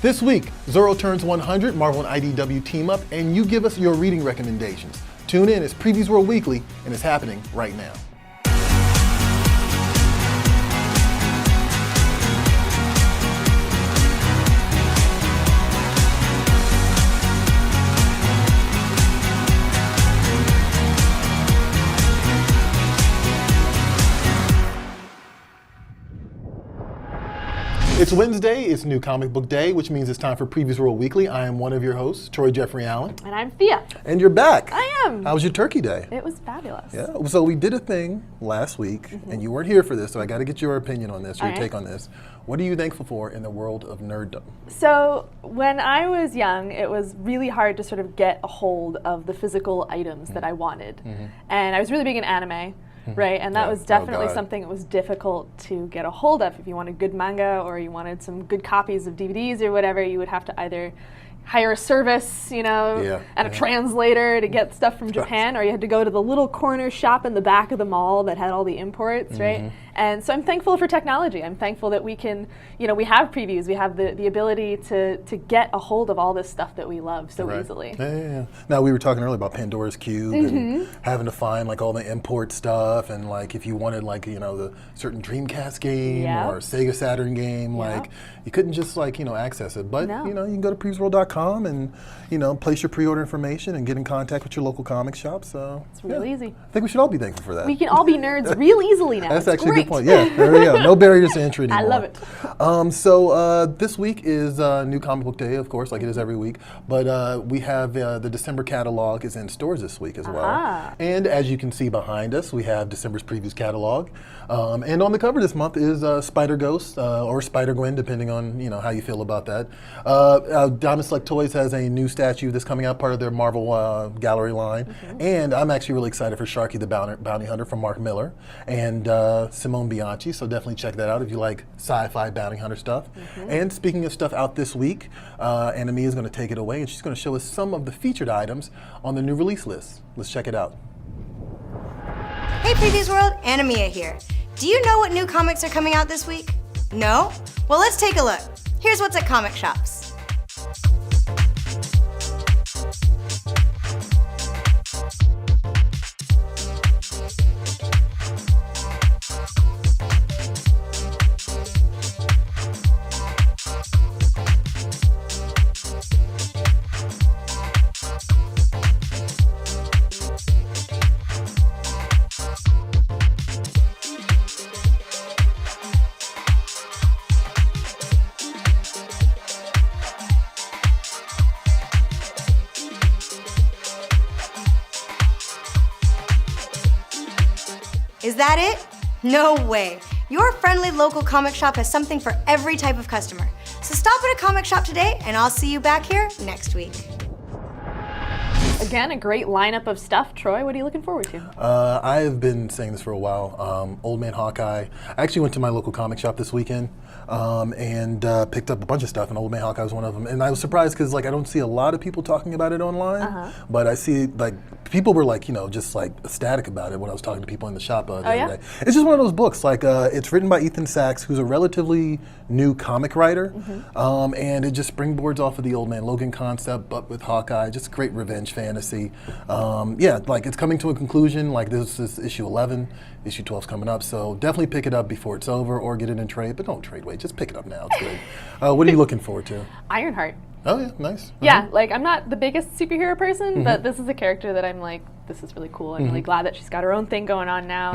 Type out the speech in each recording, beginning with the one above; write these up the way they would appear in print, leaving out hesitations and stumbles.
This week, Zorro turns 100, Marvel and IDW team up, and you give us your reading recommendations. Tune in, it's Previews World Weekly, and it's happening right now. It's Wednesday, it's New Comic Book Day, which means it's time for Previews World Weekly. I am one of your hosts, Troy Jeffrey Allen. And I'm Thea. And you're back. I am. How was your turkey day? It was fabulous. Yeah, so we did a thing last week, and you weren't here for this, so I got to get your opinion on this, or your take on this. What are you thankful for in the world of nerddom? So when I was young, it was really hard to sort of get a hold of the physical items that I wanted. And I was really big in anime. Right, and that was definitely something that was difficult to get a hold of. If you wanted good manga or you wanted some good copies of DVDs or whatever, you would have to either hire a service, and a translator to get stuff from Japan, or you had to go to the little corner shop in the back of the mall that had all the imports, right? And so I'm thankful for technology. I'm thankful that we can, we have previews, we have the ability to get a hold of all this stuff that we love so easily. Yeah. Now, we were talking earlier about Pandora's Cube and having to find all the import stuff, and if you wanted the certain Dreamcast game or Sega Saturn game, you couldn't just access it. But you can go to PREVIEWSworld.com and place your pre-order information and get in contact with your local comic shop. So it's real easy. I think we should all be thankful for that. We can all be nerds real easily now. That's actually a good point. Yeah, there we go. No barriers to entry anymore. I love it. So this week is New Comic Book Day, of course, like it is every week. But we have the December catalog is in stores this week as well. And as you can see behind us, we have December's previews catalog. And on the cover this month is Spider-Ghost or Spider-Gwen, depending on how you feel about that. Diamond Select Toys has a new statue that's coming out, part of their Marvel gallery line. And I'm actually really excited for Sharky the Bounty Hunter from Mark Miller and Simone Bianchi, so definitely check that out if you like sci-fi bounty hunter stuff. And speaking of stuff out this week, Anami is going to take it away, and she's going to show us some of the featured items on the new release list. Let's check it out. Hey Previews World, Anamia here. Do you know what new comics are coming out this week? No? Well, let's take a look. Here's what's at comic shops. Is that it? No way. Your friendly local comic shop has something for every type of customer. So stop at a comic shop today, and I'll see you back here next week. Again, a great lineup of stuff. Troy, what are you looking forward to? I've been saying this for a while. Old Man Hawkeye. I actually went to my local comic shop this weekend and picked up a bunch of stuff, and Old Man Hawkeye was one of them. And I was surprised because I don't see a lot of people talking about it online, but I see people were just ecstatic about it when I was talking to people in the shop the other day. It's just one of those books. It's written by Ethan Sachs, who's a relatively new comic writer, and it just springboards off of the Old Man Logan concept, but with Hawkeye. Just great revenge fantasy. It's coming to a conclusion. This is issue 11. Issue 12's coming up, so definitely pick it up before it's over, or get it in trade. But don't trade wait. Just pick it up now. It's good. What are you looking forward to? Ironheart. Oh yeah, nice. Yeah, I'm not the biggest superhero person, but this is a character that I'm this is really cool. I'm really glad that she's got her own thing going on now,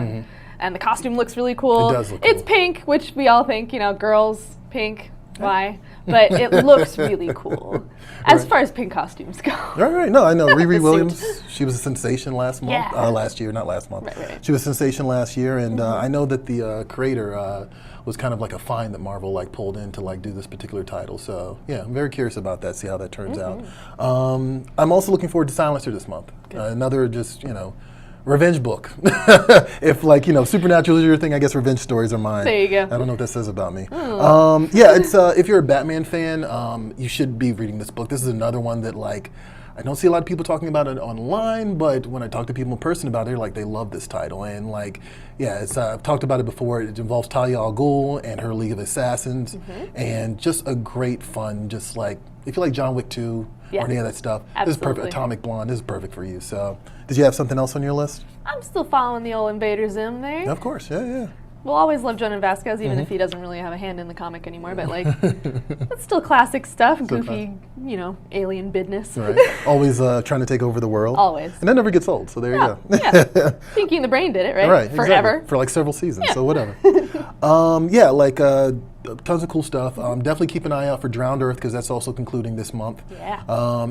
and the costume looks really cool. It does look cool. It's pink, which we all think, girls, pink, why? But it looks really cool as far as pink costumes go. Right. No, I know. RiRi Williams, she was a sensation last month. Yeah. Last year, not last month. Right. She was a sensation last year, and I know that the creator was kind of like a find that Marvel pulled in to do this particular title. So yeah, I'm very curious about that. See how that turns out. I'm also looking forward to Silencer this month. Another just revenge book. If Supernatural is your thing, I guess revenge stories are mine. There you go. I don't know what that says about me. It's if you're a Batman fan, you should be reading this book. This is another one that I don't see a lot of people talking about it online, but when I talk to people in person about it, like they love this title. And like, yeah, it's, I've talked about it before. It involves Talia al Ghul and her League of Assassins, and just a great fun, just like, if you like John Wick 2 or any of that stuff, this is perfect. Atomic Blonde, this is perfect for you. So, did you have something else on your list? I'm still following the old Invader Zim there. Yeah, of course, yeah. We'll always love Jonan Vasquez, even if he doesn't really have a hand in the comic anymore. But like, that's still classic stuff. Goofy, you know, alien business. Right. Always trying to take over the world. Always. And that never gets old. So there you go. Yeah. Pinky and the Brain did it, right? Right. Forever. Exactly. For like several seasons. Yeah. So whatever. Yeah, like tons of cool stuff. Definitely keep an eye out for Drowned Earth because that's also concluding this month. Yeah.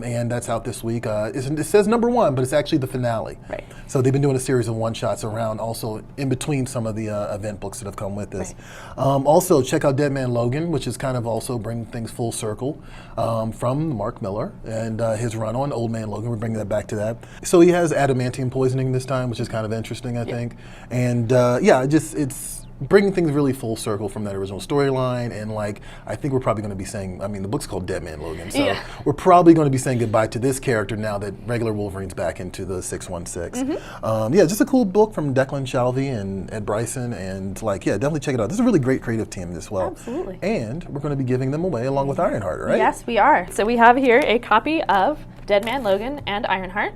And that's out this week. It says #1, but it's actually the finale. Right. So they've been doing a series of one-shots around, also in between some of the event books that have come with this. Right. Also, check out Dead Man Logan, which is kind of also bringing things full circle from Mark Miller and his run on Old Man Logan. We're bringing that back to that. So he has adamantium poisoning this time, which is kind of interesting, I think. And yeah, it's bringing things really full circle from that original storyline, and like I think we're probably going to be saying, I mean, the book's called Dead Man Logan, so we're probably going to be saying goodbye to this character now that regular Wolverine's back into the 616. Yeah, just a cool book from Declan Shalvey and Ed Bryson, and like, yeah, definitely check it out. This is a really great creative team as well. Absolutely. And we're going to be giving them away along with Ironheart, right? Yes, we are. So we have here a copy of Dead Man Logan and Ironheart,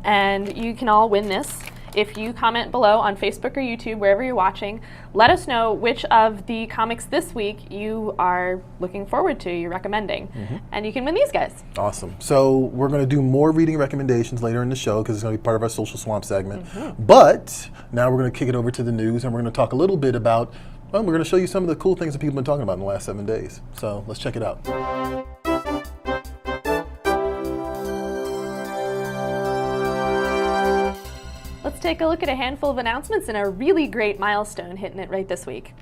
and you can all win this. If you comment below on Facebook or YouTube, wherever you're watching, let us know which of the comics this week you are looking forward to, you're recommending. And you can win these guys. Awesome. So we're going to do more reading recommendations later in the show because it's going to be part of our Social Swamp segment. But now we're going to kick it over to the news and we're going to talk a little bit about, well, we're going to show you some of the cool things that people have been talking about in the last 7 days. So let's check it out. Let's take a look at a handful of announcements and a really great milestone hitting it right this week.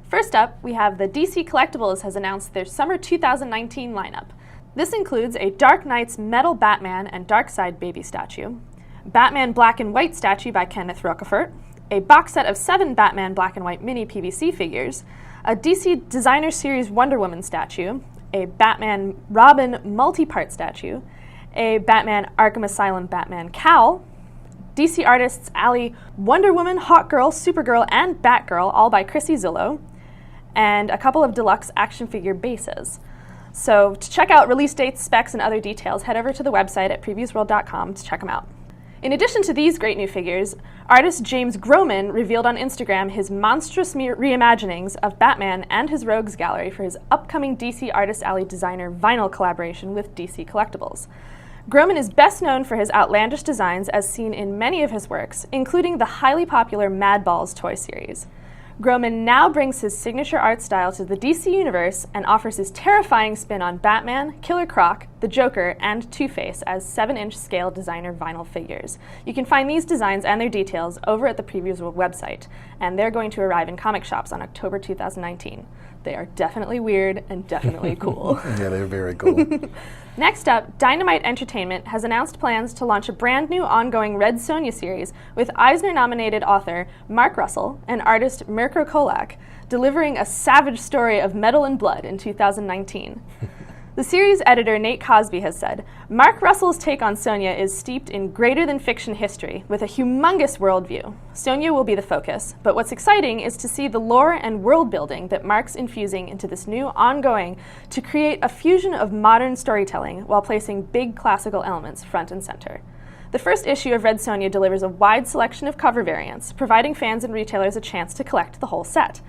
First up, we have the DC Collectibles has announced their summer 2019 lineup. This includes a Dark Knight's metal Batman and Darkseid baby statue, Batman Black and White statue by Kenneth Rocafort, a box set of 7 Batman Black and White mini PVC figures, a DC Designer Series Wonder Woman statue, a Batman Robin multi-part statue, a Batman Arkham Asylum Batman cowl, DC Artists Alley Wonder Woman, Hawkgirl, Supergirl, and Batgirl, all by Chrissy Zillow, and a couple of deluxe action figure bases. So to check out release dates, specs, and other details, head over to the website at PREVIEWSworld.com to check them out. In addition to these great new figures, artist James Groman revealed on Instagram his monstrous reimaginings of Batman and his Rogues Gallery for his upcoming DC Artists Alley designer vinyl collaboration with DC Collectibles. Groman is best known for his outlandish designs as seen in many of his works, including the highly popular Madballs toy series. Groman now brings his signature art style to the DC universe and offers his terrifying spin on Batman, Killer Croc, the Joker, and Two-Face as 7-inch scale designer vinyl figures. You can find these designs and their details over at the PREVIEWSworld website, and they're going to arrive in comic shops on October 2019. They are definitely weird and definitely cool. Yeah, they're very cool. Next up, Dynamite Entertainment has announced plans to launch a brand new ongoing Red Sonja series with Eisner-nominated author Mark Russell and artist Mirko Kolak, delivering a savage story of metal and blood in 2019. The series editor Nate Cosby has said, Mark Russell's take on Sonja is steeped in greater-than-fiction history with a humongous worldview. Sonja will be the focus, but what's exciting is to see the lore and world-building that Mark's infusing into this new ongoing to create a fusion of modern storytelling while placing big classical elements front and center. The first issue of Red Sonja delivers a wide selection of cover variants, providing fans and retailers a chance to collect the whole set.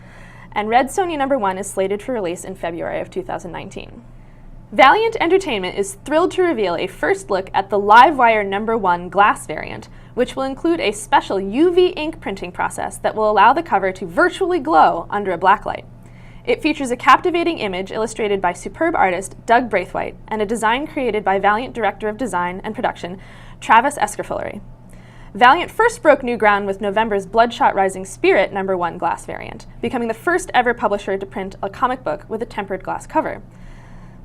And Red Sonja #1 is slated for release in February of 2019. Valiant Entertainment is thrilled to reveal a first look at the Livewire #1 glass variant, which will include a special UV ink printing process that will allow the cover to virtually glow under a blacklight. It features a captivating image illustrated by superb artist Doug Braithwaite and a design created by Valiant Director of Design and Production Travis Escarfullery. Valiant first broke new ground with November's Bloodshot Rising Spirit #1 glass variant, becoming the first ever publisher to print a comic book with a tempered glass cover.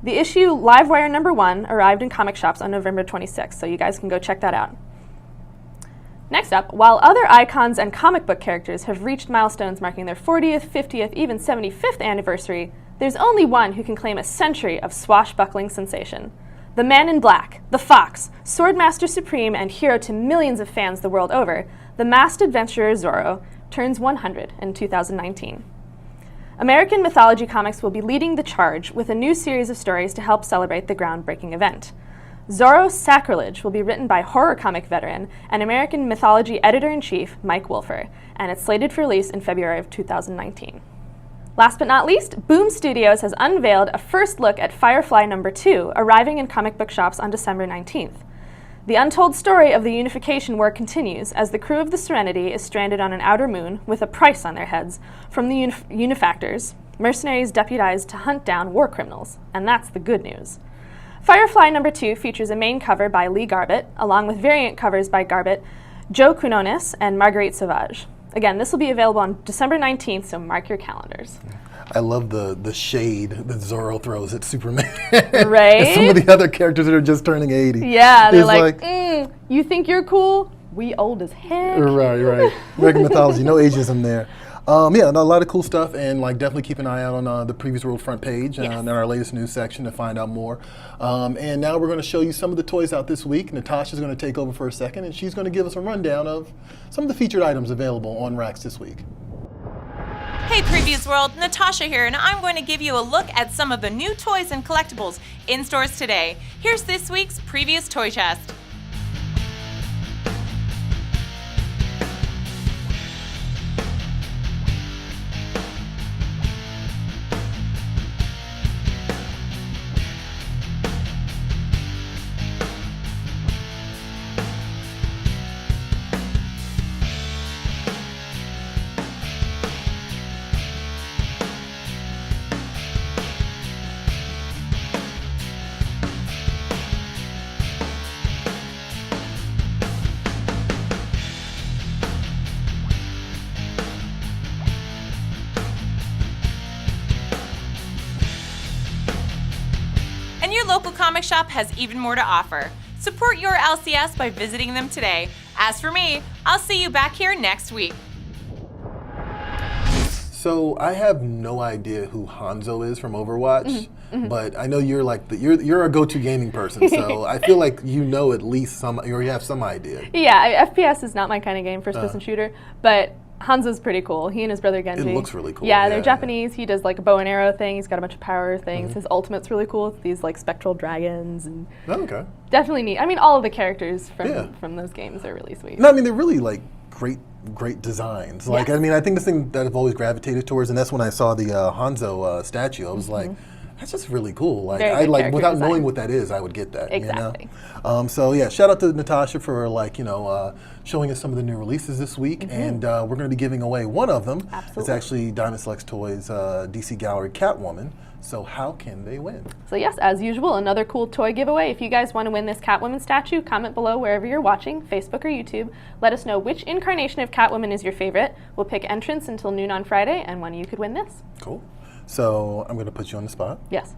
The issue Livewire #1 arrived in comic shops on November 26th, so you guys can go check that out. Next up, while other icons and comic book characters have reached milestones marking their 40th, 50th, even 75th anniversary, there's only one who can claim a century of swashbuckling sensation. The Man in Black, the Fox, Swordmaster Supreme, and hero to millions of fans the world over, the masked adventurer Zorro turns 100 in 2019. American Mythology Comics will be leading the charge with a new series of stories to help celebrate the groundbreaking event. Zorro's Sacrilege will be written by horror comic veteran and American Mythology Editor-in-Chief Mike Wolfer, and it's slated for release in February of 2019. Last but not least, Boom Studios has unveiled a first look at Firefly #2, arriving in comic book shops on December 19th. The untold story of the unification war continues as the crew of the Serenity is stranded on an outer moon with a price on their heads from the Unifactors, mercenaries deputized to hunt down war criminals. And that's the good news. Firefly #2 features a main cover by Lee Garbett, along with variant covers by Garbett, Joe Quinones, and Marguerite Sauvage. Again, this will be available on December 19th, so mark your calendars. I love the shade that Zorro throws at Superman. Right? And some of the other characters that are just turning 80. Yeah, they're like, you think you're cool? We old as heck. Right. American mythology, no ageism there. Yeah, a lot of cool stuff, and like definitely keep an eye out on the Previous World front page and our latest news section to find out more. And now we're going to show you some of the toys out this week. Natasha's going to take over for a second, and she's going to give us a rundown of some of the featured items available on racks this week. Hey Previews World, Natasha here, and I'm going to give you a look at some of the new toys and collectibles in stores today. Here's this week's Previous Toy Chest. And your local comic shop has even more to offer. Support your LCS by visiting them today. As for me, I'll see you back here next week. So I have no idea who Hanzo is from Overwatch, but I know you're like you're a go-to gaming person. So I feel like you know at least some, or you have some idea. Yeah, FPS is not my kind of game, first-person shooter, but Hanzo's pretty cool. He and his brother Genji. It looks really cool. Yeah, they're Japanese. He does like a bow and arrow thing. He's got a bunch of power things. His ultimate's really cool. It's these like spectral dragons and definitely neat. I mean, all of the characters from those games are really sweet. No, I mean they're really like great designs. Like I mean, I think the thing that I've always gravitated towards, and that's when I saw the Hanzo statue. I was like, that's just really cool. Like I like without knowing what that is, I would get that. Exactly. You know? So yeah, shout out to Natasha for like showing us some of the new releases this week, and we're going to be giving away one of them. Absolutely. It's actually Dynaslex Toys DC Gallery Catwoman. So how can they win? So yes, as usual, another cool toy giveaway. If you guys want to win this Catwoman statue, comment below wherever you're watching, Facebook or YouTube. Let us know which incarnation of Catwoman is your favorite. We'll pick entrants until noon on Friday, and one of you could win this. Cool. So I'm going to put you on the spot. Yes.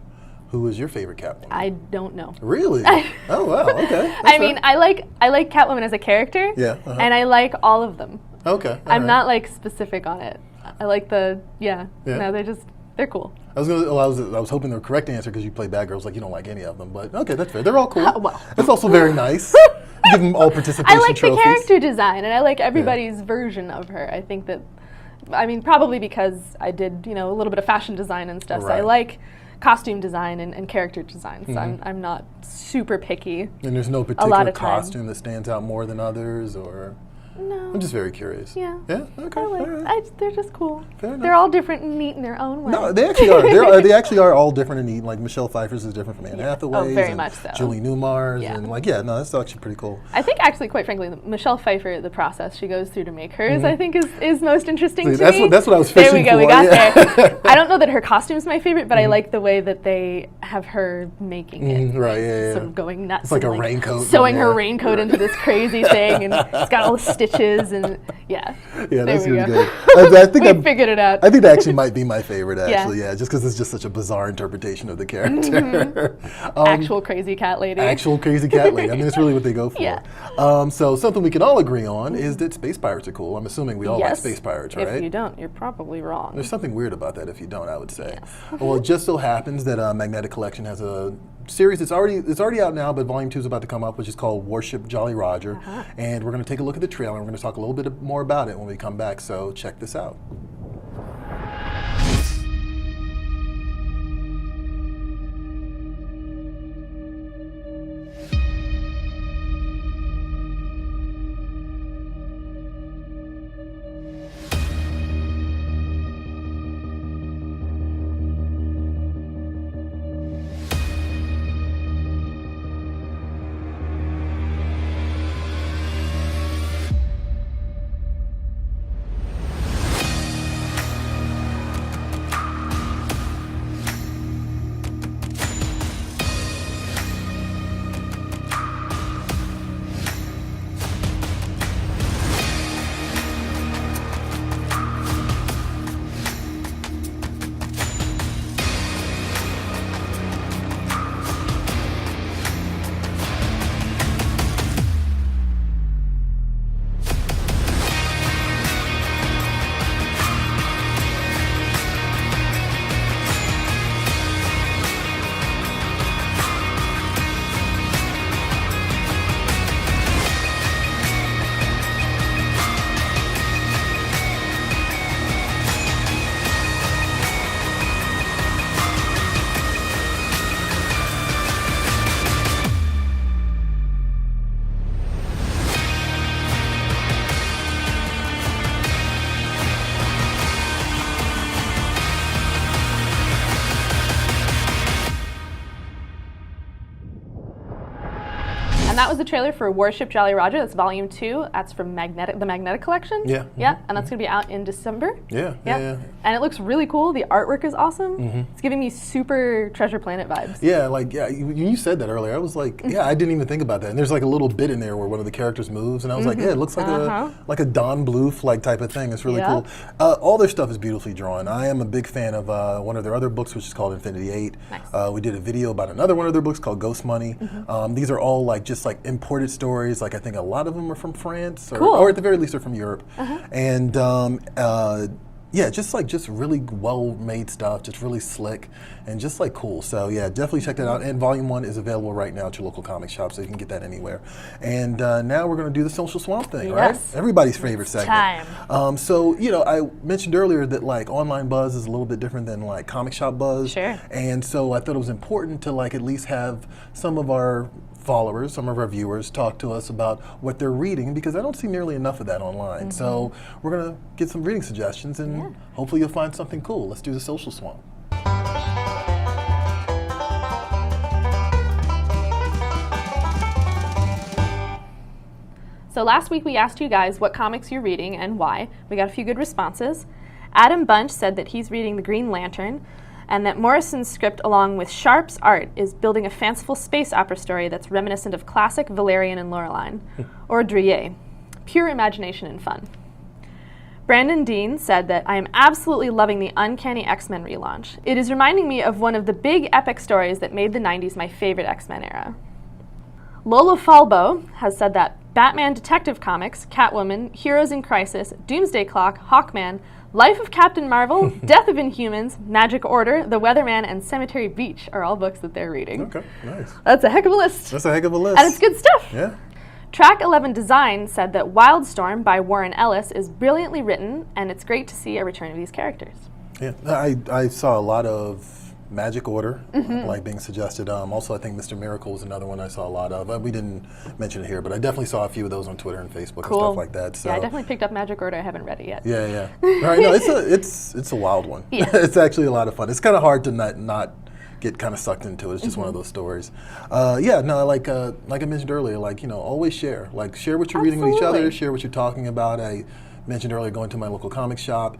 Who is your favorite Catwoman? I don't know. Really? Oh wow. Okay. I mean, I like Catwoman as a character. Yeah. And I like all of them. Okay. I'm not like specific on it. I like the No, they're cool. I was hoping the correct answer because you play bad girls, like you don't like any of them. But okay, that's fair. They're all cool. Well. It's also very nice. Give them all participation I like trophies. the character design, and I like everybody's version of her. I think that, I mean, probably because I did, a little bit of fashion design and stuff. So I like costume design and character design. So I'm not super picky. And there's no particular costume that stands out more than others, or? No. I'm just very curious. Yeah. Yeah? Okay. They're just cool. Fair enough. They're all different and neat in their own way. No, they actually are. They actually are all different and neat. Like Michelle Pfeiffer's is different from Anne Hathaway's. Oh, very and much so. Julie Newmar's and that's actually pretty cool. I think actually, quite frankly, Michelle Pfeiffer, the process she goes through to make hers, I think is most interesting to me. That's what I was fishing for. There we go. for. We got there. I don't know that her costume is my favorite, but I like the way that they have her making it. Right. Yeah. Sort of going nuts. It's like a raincoat. Sewing her raincoat into this crazy thing, and it's got all the stitches and. Yeah, that's really good. I think we figured it out. I think that actually might be my favorite, actually. Yeah, just because it's just such a bizarre interpretation of the character. Actual crazy cat lady. Actual crazy cat lady. I mean, that's really what they go for. Yeah. So something we can all agree on is that space pirates are cool. I'm assuming we all like space pirates, right? If you don't, you're probably wrong. There's something weird about that if you don't, I would say. Well, it just so happens that Magnetic Collection has a series. It's already out now, but Volume 2 is about to come up, which is called Worship Jolly Roger. And we're going to take a look at the trailer. And we're going to talk a little bit more about it when we come back. So check this out. And that was the trailer for Worship Jolly Roger. That's Volume 2. That's from the Magnetic Collection. Yeah. Yeah, and that's going to be out in December. Yeah. And it looks really cool. The artwork is awesome. It's giving me super Treasure Planet vibes. Yeah, like, you said that earlier. I was like, yeah, I didn't even think about that. And there's like a little bit in there where one of the characters moves, and I was like, yeah, it looks like a Don Bluth like type of thing. It's really cool. All their stuff is beautifully drawn. I am a big fan of one of their other books, which is called Infinity 8. Nice. We did a video about another one of their books called Ghost Money. These are all like just like imported stories. Like I think a lot of them are from France, or at the very least they're from Europe. And yeah, just really well-made stuff, just really slick, and just like cool. So yeah, definitely check that out. And Volume 1 is available right now at your local comic shop, so you can get that anywhere. And now we're going to do the Social Swamp thing, right? Everybody's favorite segment. So I mentioned earlier that like online buzz is a little bit different than like comic shop buzz. Sure. And so I thought it was important to like at least have some of our followers, some of our viewers, talk to us about what they're reading, because I don't see nearly enough of that online. So we're going to get some reading suggestions, and hopefully you'll find something cool. Let's do the Social Swamp. So last week we asked you guys what comics you're reading and why. We got a few good responses. Adam Bunch said that he's reading The Green Lantern, and that Morrison's script, along with Sharp's art, is building a fanciful space opera story that's reminiscent of classic Valerian and Laureline, or Drille. Pure imagination and fun. Brandon Dean said that I am absolutely loving the Uncanny X-Men relaunch. It is reminding me of one of the big epic stories that made the 90s my favorite X-Men era. Lola Falbo has said that Batman Detective Comics, Catwoman, Heroes in Crisis, Doomsday Clock, Hawkman, Life of Captain Marvel, Death of Inhumans, Magic Order, The Weatherman, and Cemetery Beach are all books that they're reading. Okay, nice. That's a heck of a list. That's a heck of a list. And it's good stuff. Yeah. Track 11 Design said that Wildstorm by Warren Ellis is brilliantly written, and it's great to see a return of these characters. Yeah, I saw a lot of Magic Order, like being suggested. Also, I think Mr. Miracle was another one I saw a lot of. We didn't mention it here, but I definitely saw a few of those on Twitter and Facebook and stuff like that. So. Yeah, I definitely picked up Magic Order. I haven't read it yet. Yeah. All right, no, it's a wild one. Yeah. It's actually a lot of fun. It's kind of hard to not get kind of sucked into it. It's just one of those stories. Yeah, no, like I mentioned earlier, like always share. Like share what you're reading with each other. Share what you're talking about. I mentioned earlier going to my local comic shop.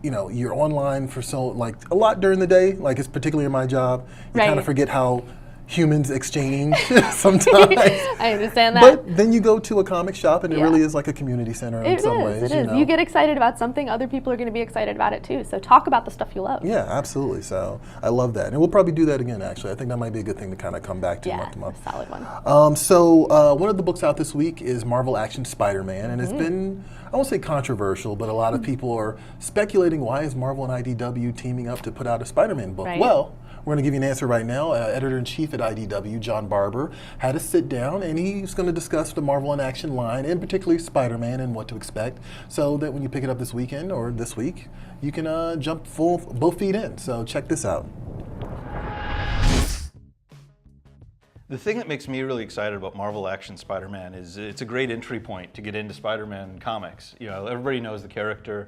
You're online for a lot during the day, like it's particularly in my job. You kind of forget how humans exchange sometimes. I understand that. But then you go to a comic shop and it really is like a community center in some ways. It is. You get excited about something, other people are going to be excited about it too. So talk about the stuff you love. Yeah, absolutely. So I love that. And we'll probably do that again, actually. I think that might be a good thing to kind of come back to month to month. Yeah, a solid one. So one of the books out this week is Marvel Action Spider-Man, and it's been, I won't say controversial, but a lot of people are speculating, why is Marvel and IDW teaming up to put out a Spider-Man book? Right. Well, We're going to give you an answer right now. Editor-in-Chief at IDW, John Barber, had us sit down, and he's going to discuss the Marvel in Action line, and particularly Spider-Man and what to expect, so that when you pick it up this weekend or this week, you can jump both feet in. So check this out. The thing that makes me really excited about Marvel Action Spider-Man is it's a great entry point to get into Spider-Man comics. You know, everybody knows the character.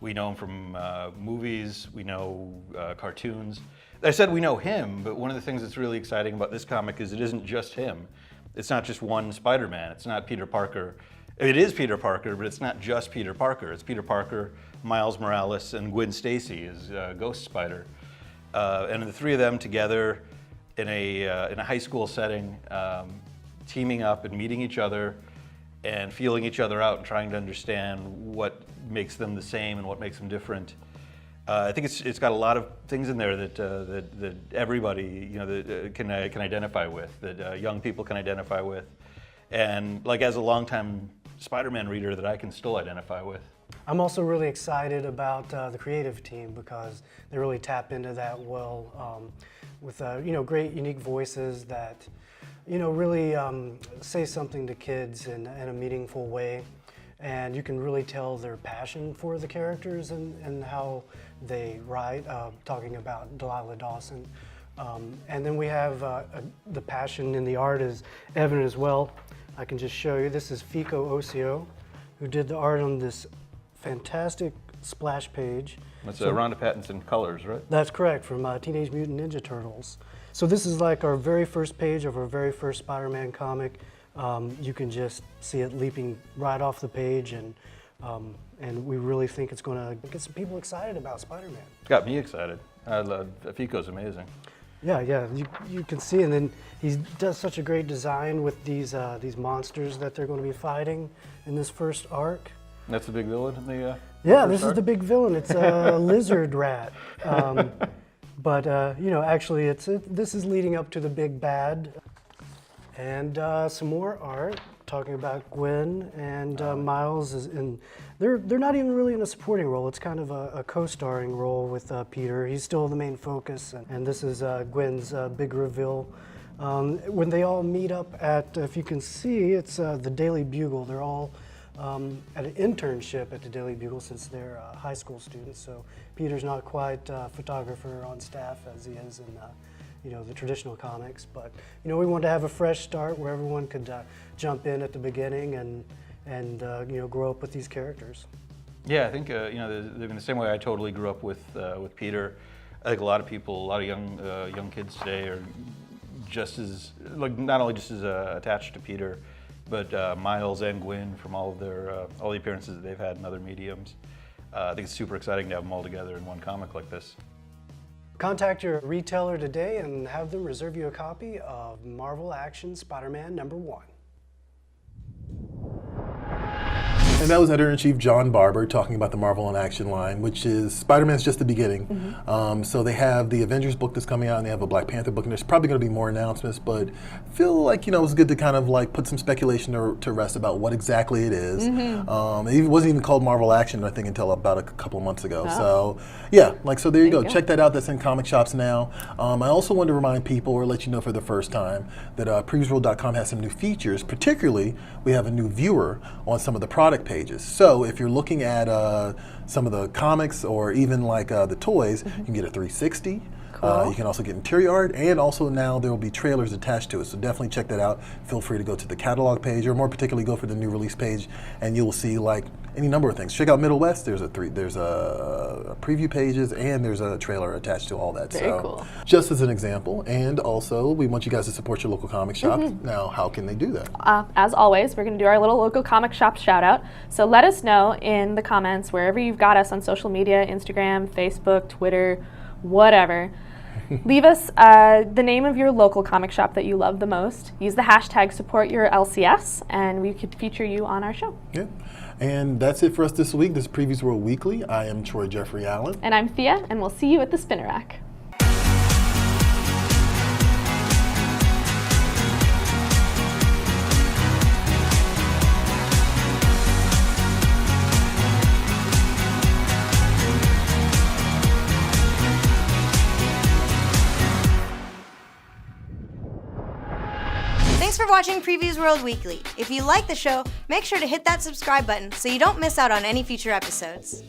We know him from movies, we know cartoons. I said we know him, but one of the things that's really exciting about this comic is it isn't just him. It's not just one Spider-Man. It's not Peter Parker. It is Peter Parker, but it's not just Peter Parker. It's Peter Parker, Miles Morales, and Gwen Stacy as Ghost Spider. And the three of them together in a high school setting, teaming up and meeting each other and feeling each other out and trying to understand what makes them the same and what makes them different. I think it's got a lot of things in there that everybody that can identify with, that young people can identify with, and like as a longtime Spider-Man reader that I can still identify with. I'm also really excited about the creative team because they really tap into that well with great unique voices that really say something to kids in a meaningful way, and you can really tell their passion for the characters and how they write, talking about Delilah Dawson. And then we have the passion in the art is evident as well. I can just show you, this is Fico Ocio, who did the art on this fantastic splash page. That's Rhonda Pattinson colors, right? That's correct, from Teenage Mutant Ninja Turtles. So this is like our very first page of our very first Spider-Man comic. You can just see it leaping right off the page, and we really think it's going to get some people excited about Spider-Man. Got me excited. Fico's amazing. Yeah, you can see, and then he does such a great design with these monsters that they're going to be fighting in this first arc. That's the big villain in the yeah, this is the big villain. It's a lizard rat. But actually, this is leading up to the big bad. And some more art talking about Gwen and Miles they're not even really in a supporting role. It's kind of a co-starring role with Peter. He's still the main focus, and this is Gwen's big reveal. When they all meet up at, if you can see, it's the Daily Bugle. They're all at an internship at the Daily Bugle since they're high school students. So Peter's not quite a photographer on staff as he is in the traditional comics, but we wanted to have a fresh start where everyone could jump in at the beginning and grow up with these characters. Yeah, I think in the same way I totally grew up with Peter. I think a lot of people, a lot of young kids today are just as not only just as attached to Peter, but Miles and Gwen from all the appearances that they've had in other mediums. I think it's super exciting to have them all together in one comic like this. Contact your retailer today and have them reserve you a copy of Marvel Action Spider-Man #1. And that was Editor-in-Chief John Barber talking about the Marvel in Action line, which is Spider-Man's just the beginning. Mm-hmm. So they have the Avengers book that's coming out, and they have a Black Panther book, and there's probably going to be more announcements, but I feel like, it was good to kind of put some speculation to rest about what exactly it is. Mm-hmm. It wasn't even called Marvel Action, I think, until about a couple of months ago. Oh. So, yeah, so there you go. Check that out. That's in comic shops now. I also want to remind people, or let you know for the first time, that PREVIEWSworld.com has some new features. Particularly, we have a new viewer on some of the product pages. So if you're looking at some of the comics or even the toys, you can get a 360. Cool. You can also get interior art, and also now there will be trailers attached to it. So definitely check that out. Feel free to go to the catalog page, or more particularly go for the new release page, and you will see any number of things. Check out Middle West. There's a preview pages, and there's a trailer attached to all that. Very cool. Just as an example, and also we want you guys to support your local comic shop. Mm-hmm. Now, how can they do that? As always, we're going to do our little local comic shop shout out. So let us know in the comments wherever you've got us on social media, Instagram, Facebook, Twitter, whatever. Leave us the name of your local comic shop that you love the most. Use the hashtag #SupportYourLCS, and we could feature you on our show. Yeah. And that's it for us this week. This is Previews World Weekly. I am Troy Jeffrey Allen. And I'm Thea, and we'll see you at the spinner rack. Thanks for watching Previews World Weekly. If you like the show, make sure to hit that subscribe button so you don't miss out on any future episodes.